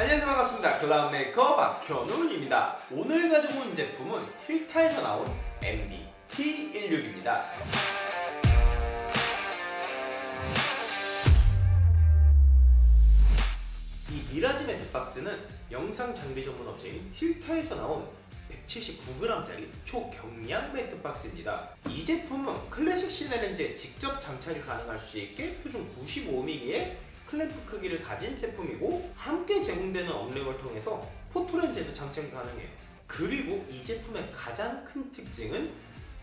안녕하세요, 반갑습니다. 글라운 메이커 박현웅입니다. 오늘 가지고 온 제품은 틸타에서 나온 MD T16입니다. 이 미라지 매트박스는 영상 장비 전문 업체인 틸타에서 나온 179g짜리 초경량 매트박스입니다. 이 제품은 클래식 시네 렌즈에 직접 장착이 가능할 수 있게 표준 95mm의 클램프 크기를 가진 제품이고, 함께 제공되는 업력을 통해서 포토렌즈에도 장착이 가능해요. 그리고 이 제품의 가장 큰 특징은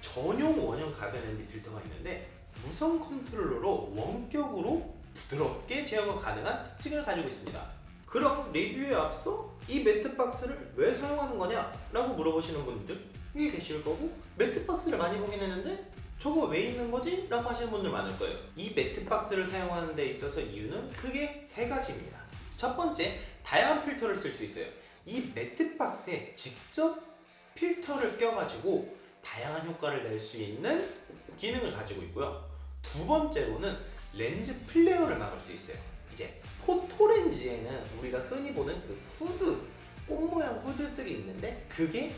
전용 원형 가변 ND 필터가 있는데, 무선 컨트롤러로 원격으로 부드럽게 제어가 가능한 특징을 가지고 있습니다. 그럼 리뷰에 앞서 이 매트박스를 왜 사용하는 거냐? 라고 물어보시는 분들이 계실 거고, 매트박스를 많이 보긴 했는데 저거 왜 있는 거지? 라고 하시는 분들 많을 거예요. 이 매트박스를 사용하는 데 있어서 이유는 크게 세 가지입니다. 첫 번째, 다양한 필터를 쓸 수 있어요. 이 매트박스에 직접 필터를 껴가지고 다양한 효과를 낼 수 있는 기능을 가지고 있고요. 두 번째로는 렌즈 플레어를 막을 수 있어요. 이제 포토렌즈에는 우리가 흔히 보는 그 후드, 꽃 모양 후드들이 있는데, 그게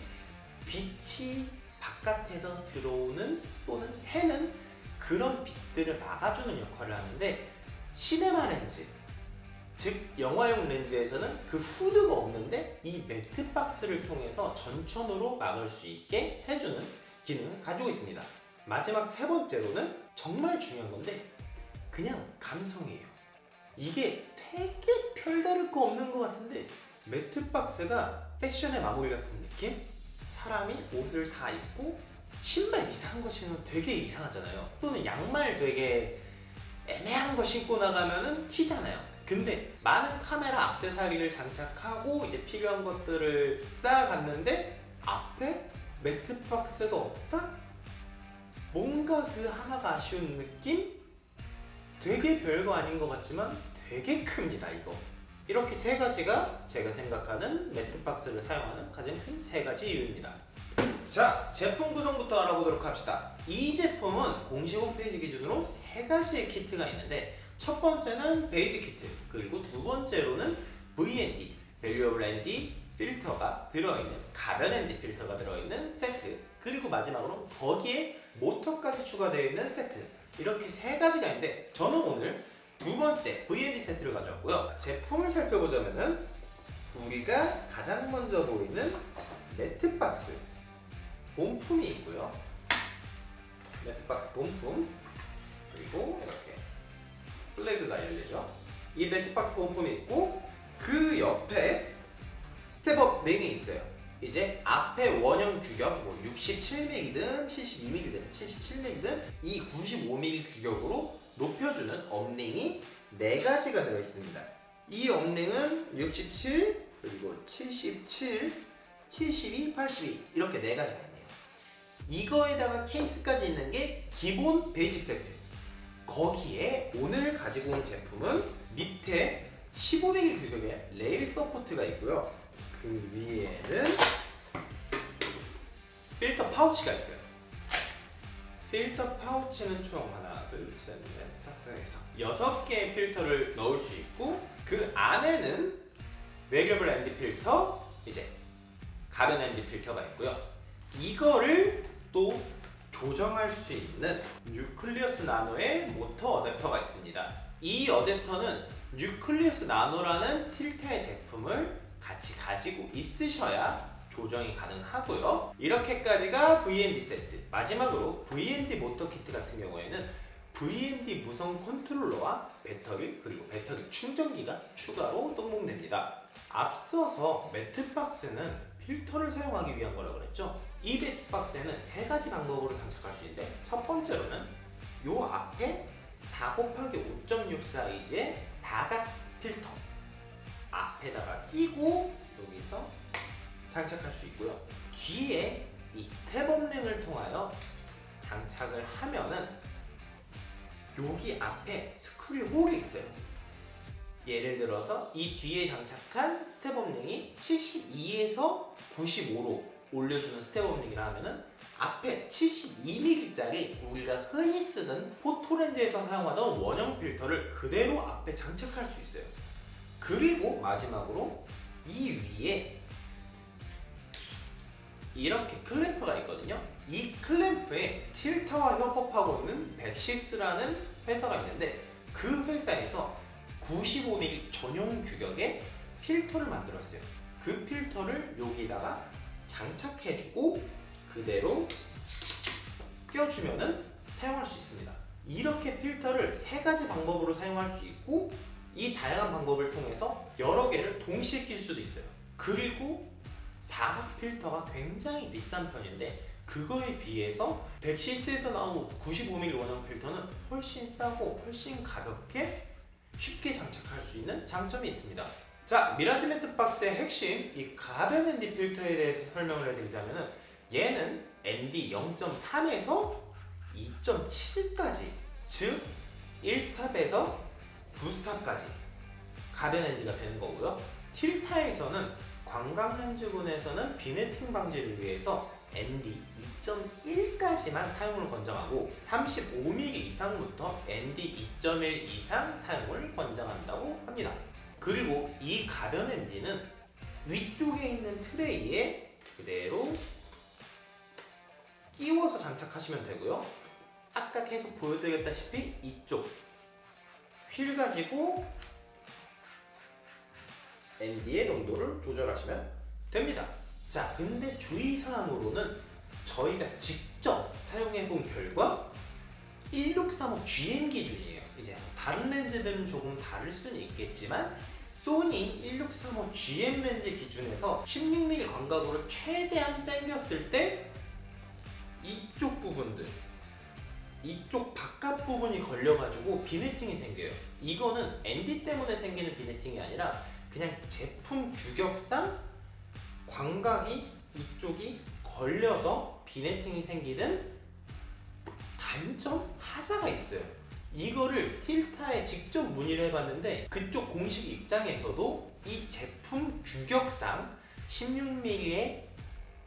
빛이 바깥에서 들어오는 또는 새는 그런 빛들을 막아주는 역할을 하는데, 시네마 렌즈, 즉 영화용 렌즈에서는 그 후드가 없는데 이 매트박스를 통해서 전천으로 막을 수 있게 해주는 기능을 가지고 있습니다. 마지막 세 번째로는 정말 중요한 건데, 그냥 감성이에요. 이게 되게 별다를 거 없는 것 같은데, 매트박스가 패션의 마무리 같은 느낌? 사람이 옷을 다 입고 신발 이상한 거 신으면 되게 이상하잖아요. 또는 양말 되게 애매한 거 신고 나가면은 튀잖아요. 근데 많은 카메라 액세서리를 장착하고 이제 필요한 것들을 쌓아갔는데 앞에 매트박스가 없다? 뭔가 그 하나가 아쉬운 느낌? 되게 별거 아닌 것 같지만 되게 큽니다, 이거. 이렇게 세 가지가 제가 생각하는 매트박스를 사용하는 가장 큰 세 가지 이유입니다. 자, 제품 구성부터 알아보도록 합시다. 이 제품은 공식 홈페이지 기준으로 세 가지의 키트가 있는데, 첫 번째는 베이지 키트, 그리고 두 번째로는 VND, Valuable ND 필터가 들어있는, 가변 ND 필터가 들어있는 세트, 그리고 마지막으로 거기에 모터까지 추가되어 있는 세트, 이렇게 세 가지가 있는데, 저는 오늘 두 번째 VND 세트를 가져왔고요. 제품을 살펴보자면은 우리가 가장 먼저 보이는 매트박스 본품이 있고요. 매트박스 본품, 그리고 이렇게 플래그가 열리죠. 이 매트박스 본품이 있고, 그 옆에 스텝업 링이 있어요. 이제 앞에 원형 규격, 뭐 67mm든 72mm든 77mm든 이 95mm 규격으로 높여주는 업링이 4가지가 들어있습니다. 이 업링은 67, 그리고 77, 72, 82 이렇게 4가지가 있네요. 이거에다가 케이스까지 있는 게 기본 베이직 세트. 거기에 오늘 가지고 온 제품은 밑에 15mm 규격의 레일 서포트가 있고요. 그 위에는 필터 파우치가 있어요. 필터 파우치는 총 하나, 둘, 셋, 넷, 다섯, 여섯 6개의 필터를 넣을 수 있고, 그 안에는 Variable ND 필터, 이제 가변 ND 필터가 있고요. 이거를 또 조정할 수 있는 뉴클리어스 나노의 모터 어댑터가 있습니다. 이 어댑터는 뉴클리어스 나노라는 틸타의 제품을 같이 가지고 있으셔야 조정이 가능하고요. 이렇게까지가 VND 세트. 마지막으로 VND 모터 키트 같은 경우에는 VND 무선 컨트롤러와 배터리, 그리고 배터리 충전기가 추가로 동봉됩니다. 앞서서 매트박스는 필터를 사용하기 위한 거라고 그랬죠. 이 매트박스에는 세 가지 방법으로 장착할 수 있는데, 첫 번째로는 요 앞에 4x5.6 사이즈의 사각 필터 앞에다가 끼고 여기서 장착할 수 있고요. 뒤에 이 스텝업 링을 통하여 장착을 하면은 여기 앞에 스크류 홀이 있어요. 예를 들어서 이 뒤에 장착한 스텝업 링이 72에서 95로 올려주는 스텝업 링이라 하면은 앞에 72mm짜리 우리가 흔히 쓰는 포토렌즈에서 사용하던 원형 필터를 그대로 앞에 장착할 수 있어요. 그리고 마지막으로 이 위에 이렇게 클램프가 있거든요. 이 클램프에 틸타와 협업하고 있는 백시스라는 회사가 있는데 그 회사에서 95mm 전용 규격의 필터를 만들었어요. 그 필터를 여기다가 장착해주고 그대로 껴주면은 사용할 수 있습니다. 이렇게 필터를 세 가지 방법으로 사용할 수 있고 이 다양한 방법을 통해서 여러 개를 동시에 낄 수도 있어요. 그리고 사각 필터가 굉장히 비싼 편인데 그거에 비해서 백시스에서 나온 95mm 원형 필터는 훨씬 싸고 훨씬 가볍게 쉽게 장착할 수 있는 장점이 있습니다. 자, 미라지 매트 박스의 핵심 이 가변 ND 필터에 대해서 설명을 해드리자면 얘는 ND 0.3에서 2.7까지 즉 1스탑에서 2스탑까지 가변 ND가 되는 거고요. 틸타에서는 광각 렌즈군에서는 비네팅 방지를 위해서 ND 2.1까지만 사용을 권장하고 35mm 이상부터 ND 2.1 이상 사용을 권장한다고 합니다. 그리고 이 가변 ND는 위쪽에 있는 트레이에 그대로 끼워서 장착하시면 되고요. 아까 계속 보여드렸다시피 이쪽 휠 가지고 ND의 농도를 조절하시면 됩니다. 자, 근데 주의사항으로는 저희가 직접 사용해본 결과 1635 GM 기준이에요. 이제 다른 렌즈들은 조금 다를 수는 있겠지만 소니 1635 GM 렌즈 기준에서 16mm 광각으로 최대한 당겼을 때 이쪽 부분들 이쪽 바깥 부분이 걸려가지고 비네팅이 생겨요. 이거는 ND 때문에 생기는 비네팅이 아니라 그냥 제품 규격상 광각이 이쪽이 걸려서 비네팅이 생기는 단점 하자가 있어요. 이거를 틸타에 직접 문의를 해봤는데 그쪽 공식 입장에서도 이 제품 규격상 16mm의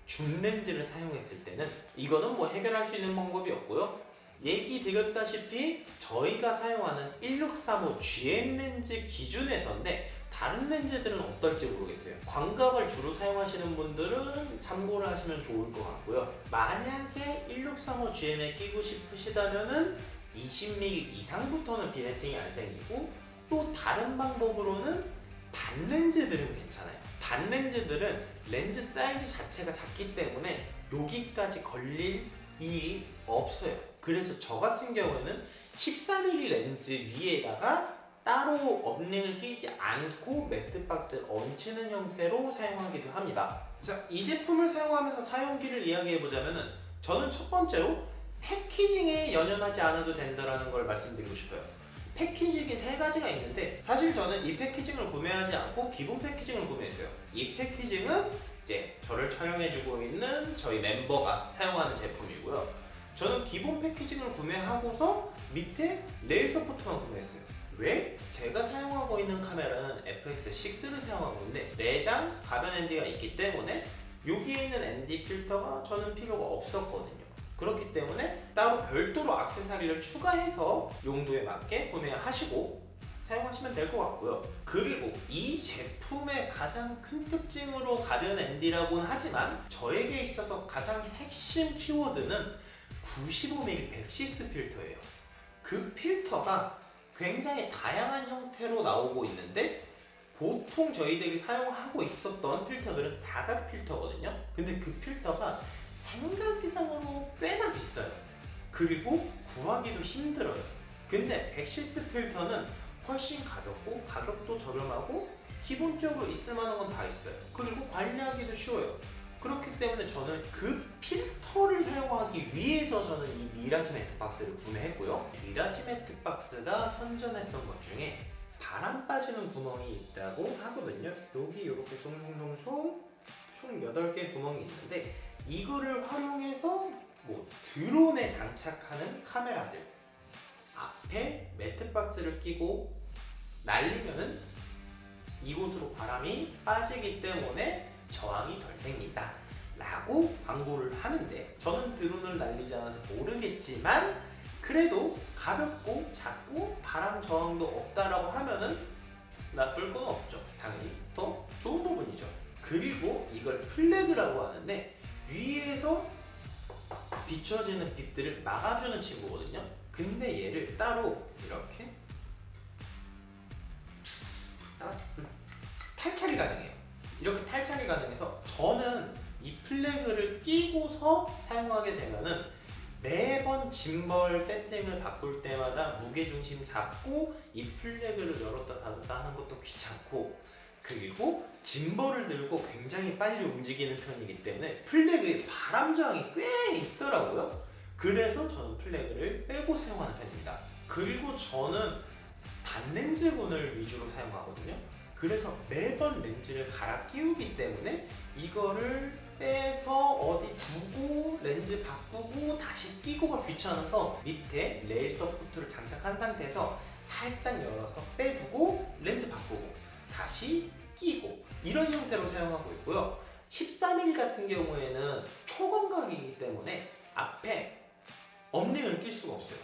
줌 렌즈를 사용했을 때는 이거는 뭐 해결할 수 있는 방법이 없고요. 얘기 드렸다시피 저희가 사용하는 1635 GM 렌즈 기준에서인데 다른 렌즈들은 어떨지 모르겠어요. 광각을 주로 사용하시는 분들은 참고를 하시면 좋을 것 같고요. 만약에 1635 GM에 끼고 싶으시다면은 20mm 이상부터는 비네팅이 안 생기고 또 다른 방법으로는 단 렌즈들은 괜찮아요. 단 렌즈들은 렌즈 사이즈 자체가 작기 때문에 여기까지 걸릴 일이 없어요. 그래서 저 같은 경우는 14mm 렌즈 위에다가 따로 업링을 끼지 않고 매트 박스를 얹히는 형태로 사용하기도 합니다. 자, 이 제품을 사용하면서 사용기를 이야기해보자면 저는 첫 번째로 패키징에 연연하지 않아도 된다는 걸 말씀드리고 싶어요. 패키징이 세 가지가 있는데 사실 저는 이 패키징을 구매하지 않고 기본 패키징을 구매했어요. 이 패키징은 이제 저를 촬영해주고 있는 저희 멤버가 사용하는 제품이고요. 저는 기본 패키징을 구매하고서 밑에 레일 서포트만 구매했어요. 왜? 제가 사용하고 있는 카메라는 FX6를 사용하고 있는데 내장 가변 ND가 있기 때문에 여기에 있는 ND 필터가 저는 필요가 없었거든요. 그렇기 때문에 따로 별도로 액세서리를 추가해서 용도에 맞게 구매하시고 사용하시면 될 것 같고요. 그리고 이 제품의 가장 큰 특징으로 가변 ND라고는 하지만 저에게 있어서 가장 핵심 키워드는 95mm 백시스 필터예요. 그 필터가 굉장히 다양한 형태로 나오고 있는데 보통 저희들이 사용하고 있었던 필터들은 사각 필터거든요. 근데 그 필터가 생각 이상으로 꽤나 비싸요. 그리고 구하기도 힘들어요. 근데 백시스 필터는 훨씬 가볍고 가격도 저렴하고 기본적으로 있을 만한 건 다 있어요. 그리고 관리하기도 쉬워요. 그렇기 때문에 저는 그 필터를 사용하기 위해서 저는 이 미라지 매트 박스를 구매했고요. 미라지 매트 박스가 선전했던 것 중에 바람 빠지는 구멍이 있다고 하거든요. 여기 이렇게 송송송송 총 8개 구멍이 있는데 이거를 활용해서 뭐 드론에 장착하는 카메라들 앞에 매트 박스를 끼고 날리면은 이곳으로 바람이 빠지기 때문에 저항이 덜 생긴다 라고 광고를 하는데 저는 드론을 날리지 않아서 모르겠지만 그래도 가볍고 작고 바람 저항도 없다라고 하면은 나쁠 건 없죠. 당연히 더 좋은 부분이죠. 그리고 이걸 플래그라고 하는데 위에서 비춰지는 빛들을 막아주는 친구거든요. 근데 얘를 따로 이렇게 탈착이 가능해요. 이렇게 탈착이 가능해서 저는 이 플래그를 끼고서 사용하게 되면은 매번 짐벌 세팅을 바꿀 때마다 무게중심 잡고 이 플래그를 열었다 닫았다 하는 것도 귀찮고, 그리고 짐벌을 들고 굉장히 빨리 움직이는 편이기 때문에 플래그에 바람저항이 꽤 있더라고요. 그래서 저는 플래그를 빼고 사용하는 편입니다. 그리고 저는 단렌즈군을 위주로 사용하거든요. 그래서 매번 렌즈를 갈아 끼우기 때문에 이거를 빼서 어디 두고 렌즈 바꾸고 다시 끼고가 귀찮아서 밑에 레일 서포트를 장착한 상태에서 살짝 열어서 빼두고 렌즈 바꾸고 다시 끼고 이런 형태로 사용하고 있고요. 13mm 같은 경우에는 초광각이기 때문에 앞에 업링을 낄 수가 없어요.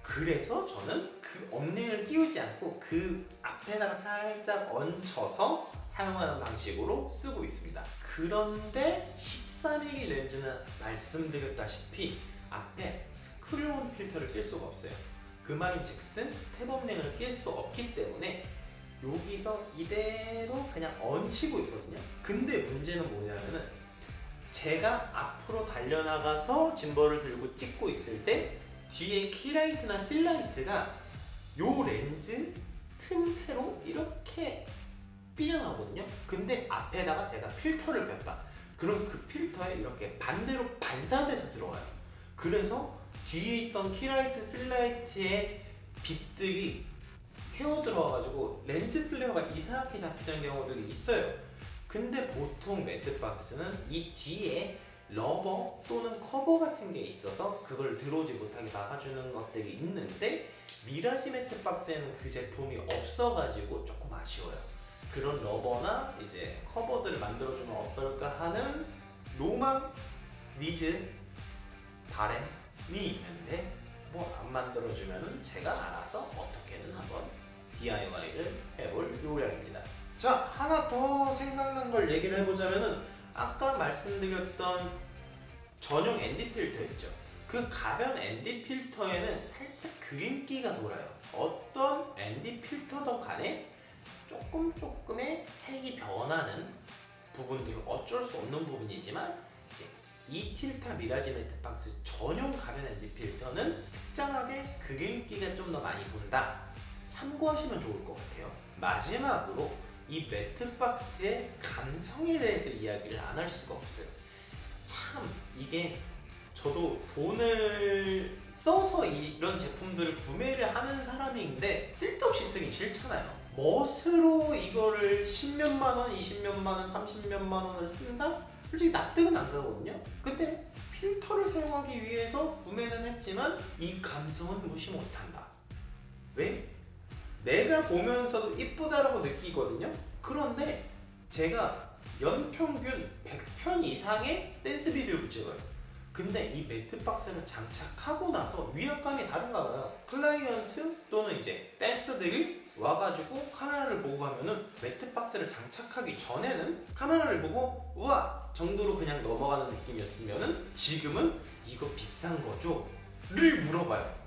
그래서 저는 그 업링을 끼우지 않고 그 앞에다가 살짝 얹혀서 사용하는 방식으로 쓰고 있습니다. 그런데 13mm 렌즈는 말씀드렸다시피 앞에 스크류온 필터를 낄 수가 없어요. 그 말인즉슨 스텝 업링을 낄 수 없기 때문에 여기서 이대로 그냥 얹히고 있거든요. 근데 문제는 뭐냐면은 제가 앞으로 달려나가서 짐벌을 들고 찍고 있을 때 뒤에 키라이트나 필라이트가 요 렌즈 틈새로 이렇게 삐져나오거든요. 근데 앞에다가 제가 필터를 꼈다. 그럼 그 필터에 이렇게 반대로 반사돼서 들어와요. 그래서 뒤에 있던 키라이트, 필라이트의 빛들이 새어 들어와가지고 렌즈 플레어가 이상하게 잡히는 경우들이 있어요. 근데 보통 매트박스는 이 뒤에 러버 또는 커버 같은 게 있어서 그걸 들어오지 못하게 막아주는 것들이 있는데 미라지 매트박스에는 그 제품이 없어가지고 조금 아쉬워요. 그런 러버나 이제 커버들을 만들어주면 어떨까 하는 로망, 니즈, 바램이 있는데 뭐 안 만들어주면은 제가 알아서 어떻게든 한번 DIY를 해볼 요량입니다. 자, 하나 더 생각난 걸 얘기를 해보자면은 아까 말씀드렸던 전용 ND 필터 있죠. 그 가변 ND 필터에는 살짝 그림기가 돌아요. 어떤 ND 필터든 간에 조금의 색이 변하는 부분들은 어쩔 수 없는 부분이지만 이제 이 틸타 미라지 매트박스 전용 가변 ND 필터는 특정하게 그림기가 좀 더 많이 돈다. 참고하시면 좋을 것 같아요. 마지막으로 이 매트박스의 감성에 대해서 이야기를 안 할 수가 없어요. 참 이게 저도 돈을 써서 이런 제품들을 구매를 하는 사람인데 쓸데없이 쓰기 싫잖아요. 멋으로 이거를 10몇만 원, 20몇만 원, 30몇만 원을 쓴다? 솔직히 납득은 안 가거든요. 근데 필터를 사용하기 위해서 구매는 했지만 이 감성은 무시 못한다. 왜? 내가 보면서도 이쁘다라고 느끼거든요. 그런데 제가 연평균 100편 이상의 댄스 비디오를 찍어요. 근데 이 매트박스를 장착하고 나서 위압감이 다른가 봐요. 클라이언트 또는 이제 댄서들이 와가지고 카메라를 보고 가면은 매트박스를 장착하기 전에는 카메라를 보고 우와 정도로 그냥 넘어가는 느낌이었으면은 지금은 이거 비싼 거죠? 를 물어봐요.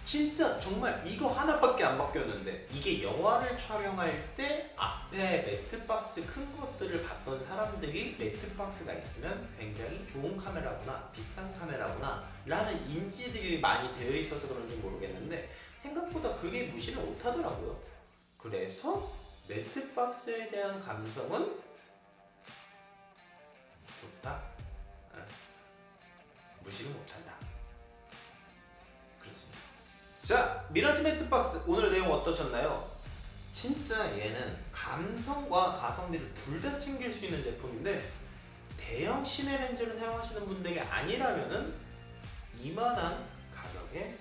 진짜 정말 이거 하나밖에 안 바뀌었는데 이게 영화를 촬영할 때 앞에 매트박스 큰 것들을 봤던 사람들이 매트박스가 있으면 굉장히 좋은 카메라구나 비싼 카메라구나 라는 인지들이 많이 되어 있어서 그런지 모르겠는데 생각보다 그게 무시를 못하더라고요. 그래서 매트박스에 대한 감성은 좋다? 무시를 못한다. 그렇습니다. 자, 미라지 매트박스 오늘 내용 어떠셨나요? 진짜 얘는 감성과 가성비를 둘 다 챙길 수 있는 제품인데 대형 시내 렌즈를 사용하시는 분들이 아니라면은 이만한 가격에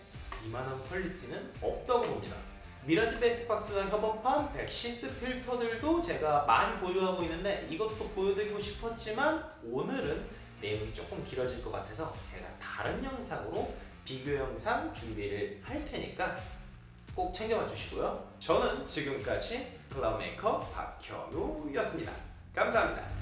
이만한 퀄리티는 없다고 봅니다. 미라지 매트박스와 협업한 백시스 필터들도 제가 많이 보유하고 있는데 이것도 보여드리고 싶었지만 오늘은 내용이 조금 길어질 것 같아서 제가 다른 영상으로 비교 영상 준비를 할 테니까 꼭 챙겨봐 주시고요. 저는 지금까지 클라우메이커 박현우였습니다. 감사합니다.